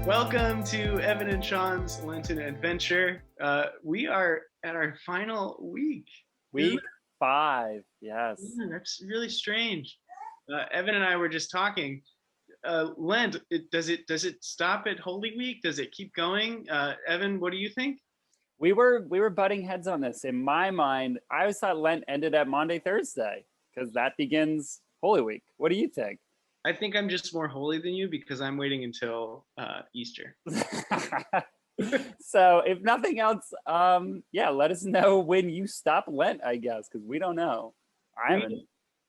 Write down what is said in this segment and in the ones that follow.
Welcome to Evan and Sean's Lenten adventure. We are at our final week. Week 5, yes. Yeah, that's really strange. Evan and I were just talking. Lent, does it stop at Holy Week? Does it keep going? Evan, what do you think? We were butting heads on this. In my mind, I always thought Lent ended at Maundy, Thursday, because that begins Holy Week. What do you think? I think I'm just more holy than you because I'm waiting until Easter. So if nothing else, yeah, let us know when you stop Lent, I guess, because we don't know.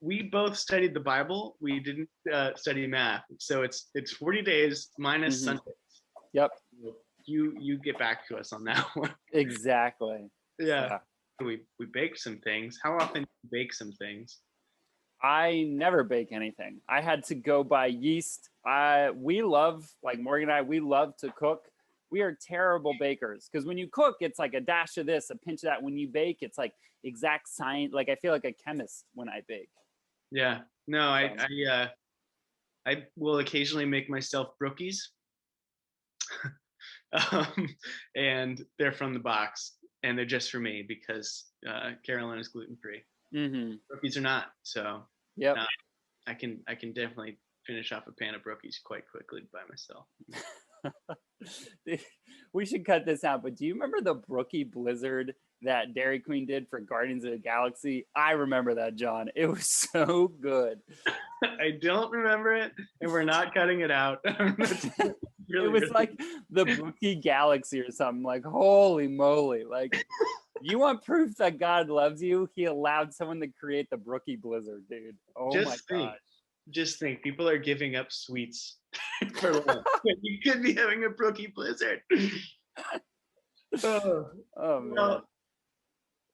We both studied the Bible. We didn't study math, so it's 40 days minus Sundays. Yep. You get back to us on that one. Exactly. Yeah. So we baked some things. How often do you bake some things? I never bake anything. I had to go buy yeast. We love, like Morgan and I, we love to cook. We are terrible bakers because when you cook, it's like a dash of this, a pinch of that. When you bake, it's like exact science. Like I feel like a chemist when I bake. Yeah. No, I will occasionally make myself brookies. And they're from the box and they're just for me because Carolyn is gluten-free. Brookies are not, so yeah, I can definitely finish off a pan of brookies quite quickly by myself. We should cut this out, but do you remember the brookie blizzard that Dairy Queen did for Guardians of the Galaxy? I remember that, John. It was so good. I don't remember it, and we're not cutting it out. It was like the Brookie Galaxy or something. Like, holy moly. Like, you want proof that God loves you? He allowed someone to create the Brookie Blizzard, dude. Oh my gosh. Just think, people are giving up sweets for Lent. You could be having a Brookie Blizzard. Oh man. Well,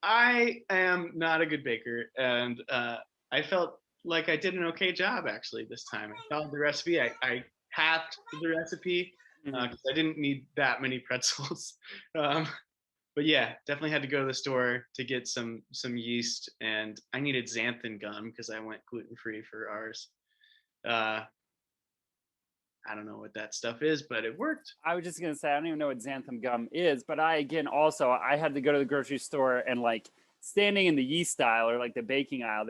I am not a good baker, and I felt like I did an okay job actually this time. I followed the recipe. I halved the recipe because I didn't need that many pretzels. But yeah, definitely had to go to the store to get some yeast, and I needed xanthan gum because I went gluten-free for ours. I don't know what that stuff is, but it worked. I was just gonna say I don't even know what xanthan gum is, but I had to go to the grocery store and like standing in the yeast aisle or like the baking aisle.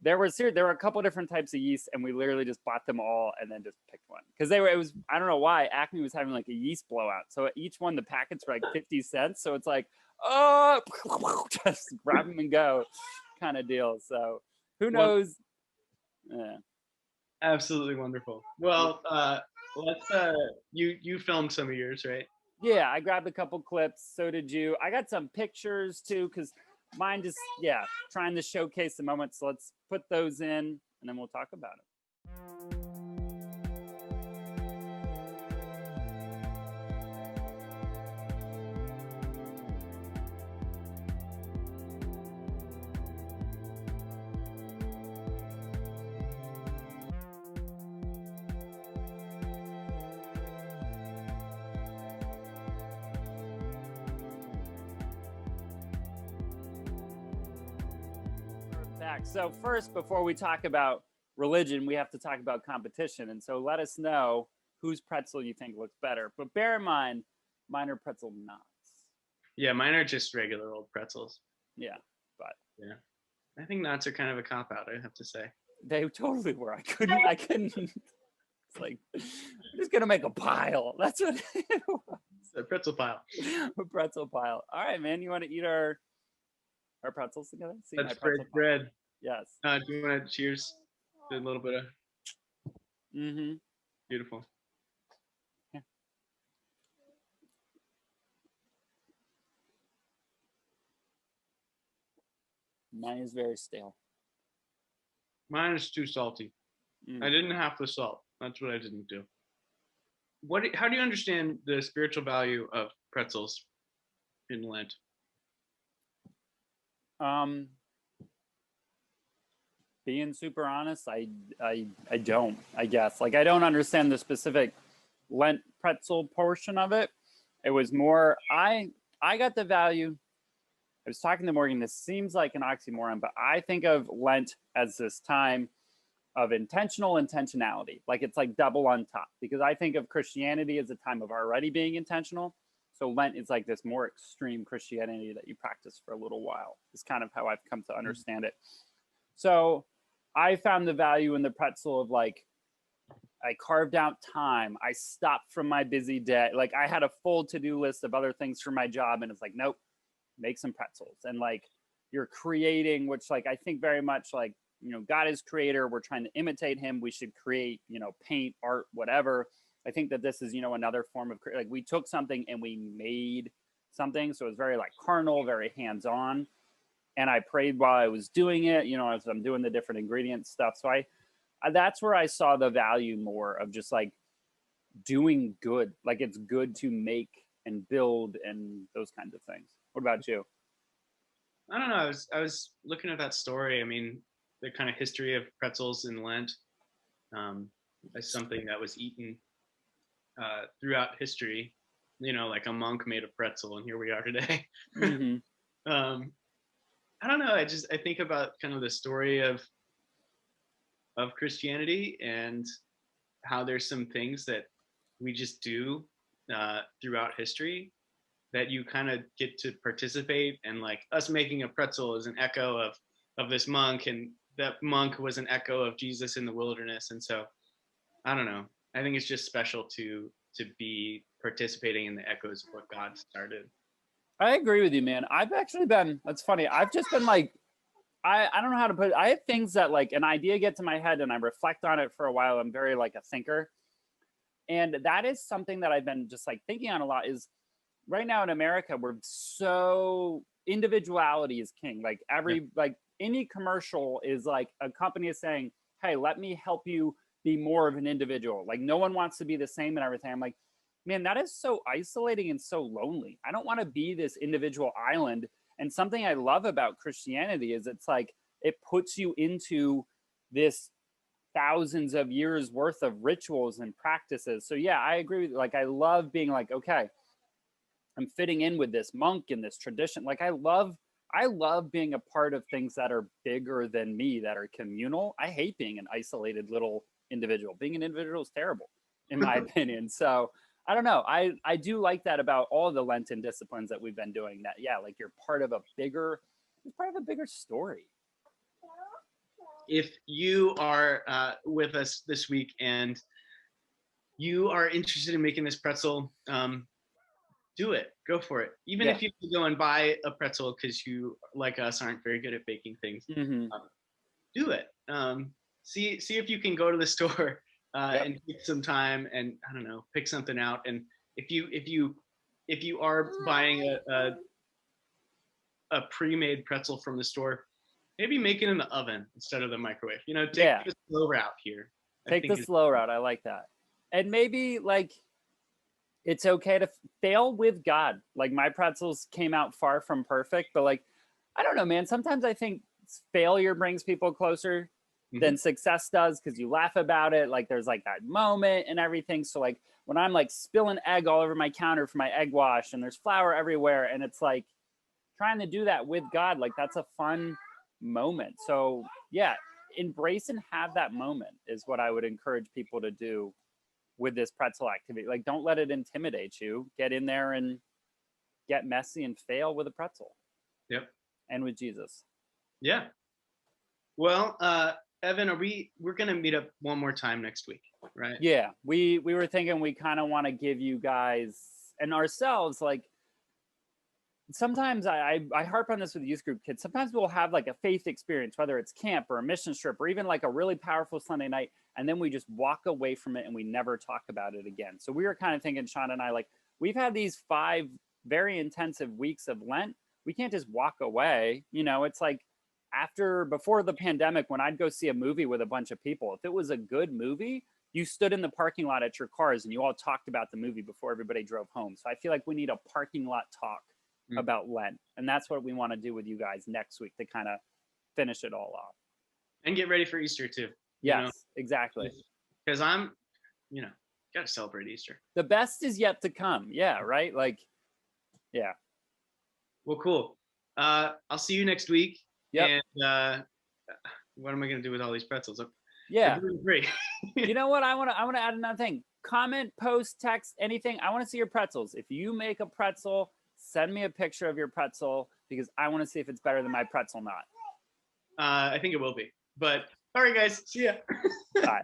There were a couple different types of yeast, and we literally just bought them all and then just picked one because I don't know why Acme was having like a yeast blowout. So each one the packets were like 50 cents. So it's like, oh, just grab them and go kind of deal. So who knows? Yeah. Absolutely wonderful. Well, let's you filmed some of yours, right? Yeah, I grabbed a couple clips. So did you. I got some pictures too because mine just trying to showcase the moment. So let's put those in and then we'll talk about it. Back. So first, before we talk about religion, we have to talk about competition. And so let us know whose pretzel you think looks better. But bear in mind, mine are pretzel knots. Yeah, mine are just regular old pretzels. Yeah, but yeah, I think knots are kind of a cop out. I have to say they totally were. I couldn't. It's like I'm just gonna make a pile. That's what it was. A pretzel pile. A pretzel pile. All right, man. You want to eat our pretzels together? See, let's bread. Yes. Do you want to cheers? Do a little bit of. Beautiful. Yeah. Mine is very stale. Mine is too salty. I didn't have the salt. That's what I didn't do. How do you understand the spiritual value of pretzels in Lent? Being super honest, I don't, I guess. Like, I don't understand the specific Lent pretzel portion of it. It was more, I got the value. I was talking to Morgan, this seems like an oxymoron, but I think of Lent as this time of intentional intentionality. Like it's like double on top, because I think of Christianity as a time of already being intentional. So Lent is like this more extreme Christianity that you practice for a little while. Is kind of how I've come to understand it. So I found the value in the pretzel of like, I carved out time. I stopped from my busy day. Like I had a full to-do list of other things for my job. And it's like, nope, make some pretzels. And like you're creating, which like I think very much like, you know, God is creator. We're trying to imitate him. We should create, you know, paint, art, whatever. I think that this is, you know, another form of like we took something and we made something. So it was very like carnal, very hands-on. And I prayed while I was doing it, you know, as I'm doing the different ingredient stuff. So that's where I saw the value more of just like doing good. Like it's good to make and build and those kinds of things. What about you? I don't know. I was looking at that story. I mean, the kind of history of pretzels in Lent as something that was eaten throughout history. You know, like a monk made a pretzel, and here we are today. Mm-hmm. I don't know. I think about kind of the story of Christianity and how there's some things that we just do throughout history that you kind of get to participate, and like us making a pretzel is an echo of this monk, and that monk was an echo of Jesus in the wilderness. And so I don't know, I think it's just special to be participating in the echoes of what God started. I agree with you, man. I've actually been, that's funny. I've just been like, I don't know how to put it. I have things that like an idea gets in my head and I reflect on it for a while. I'm very like a thinker. And that is something that I've been just like thinking on a lot is right now in America, we're so individuality is king. Like like any commercial is like a company is saying, hey, let me help you be more of an individual. Like no one wants to be the same and everything. I'm like, man, that is so isolating and so lonely. I don't want to be this individual island. And something I love about Christianity is it's like it puts you into this thousands of years worth of rituals and practices. So yeah, I agree with you. Like I love being like, okay, I'm fitting in with this monk and this tradition. Like I love being a part of things that are bigger than me, that are communal. I hate being an isolated little individual. Being an individual is terrible, in my opinion. So I don't know. I do like that about all the Lenten disciplines that we've been doing. That yeah, like you're part of a bigger story. If you are with us this week and you are interested in making this pretzel, do it. Go for it. Even if you go and buy a pretzel because you, like us, aren't very good at baking things, do it. See if you can go to the store and take some time and I don't know, pick something out. And if you are buying a pre-made pretzel from the store, maybe make it in the oven instead of the microwave. You know, take the slow route here. Take the slow route. I like that. And maybe like it's okay to fail with God. Like my pretzels came out far from perfect, but like I don't know, man. Sometimes I think failure brings people closer than success does because you laugh about it. Like there's like that moment and everything. So like when I'm like spilling egg all over my counter for my egg wash and there's flour everywhere and it's like trying to do that with God, like that's a fun moment. So yeah, embrace and have that moment is what I would encourage people to do with this pretzel activity. Like don't let it intimidate you. Get in there and get messy and fail with a pretzel. Yep. And with Jesus. Yeah. Well, Evan, we're gonna meet up one more time next week, right? Yeah, we were thinking we kind of want to give you guys and ourselves like sometimes I harp on this with youth group kids. Sometimes we'll have like a faith experience, whether it's camp or a mission trip or even like a really powerful Sunday night, and then we just walk away from it and we never talk about it again. So we were kind of thinking, Sean and I, like we've had these 5 very intensive weeks of Lent. We can't just walk away. You know, it's like before the pandemic, when I'd go see a movie with a bunch of people, if it was a good movie, you stood in the parking lot at your cars and you all talked about the movie before everybody drove home. So I feel like we need a parking lot talk about Lent. And that's what we want to do with you guys next week to kind of finish it all off. And get ready for Easter too. Yes, exactly. Because got to celebrate Easter. The best is yet to come. Yeah, right? Like, yeah. Well, cool. I'll see you next week. Yep. And what am I going to do with all these pretzels? Yeah. Free. You know what? I want to add another thing. Comment, post, text, anything. I want to see your pretzels. If you make a pretzel, send me a picture of your pretzel because I want to see if it's better than my pretzel not. I think it will be. But all right, guys. See ya. Bye.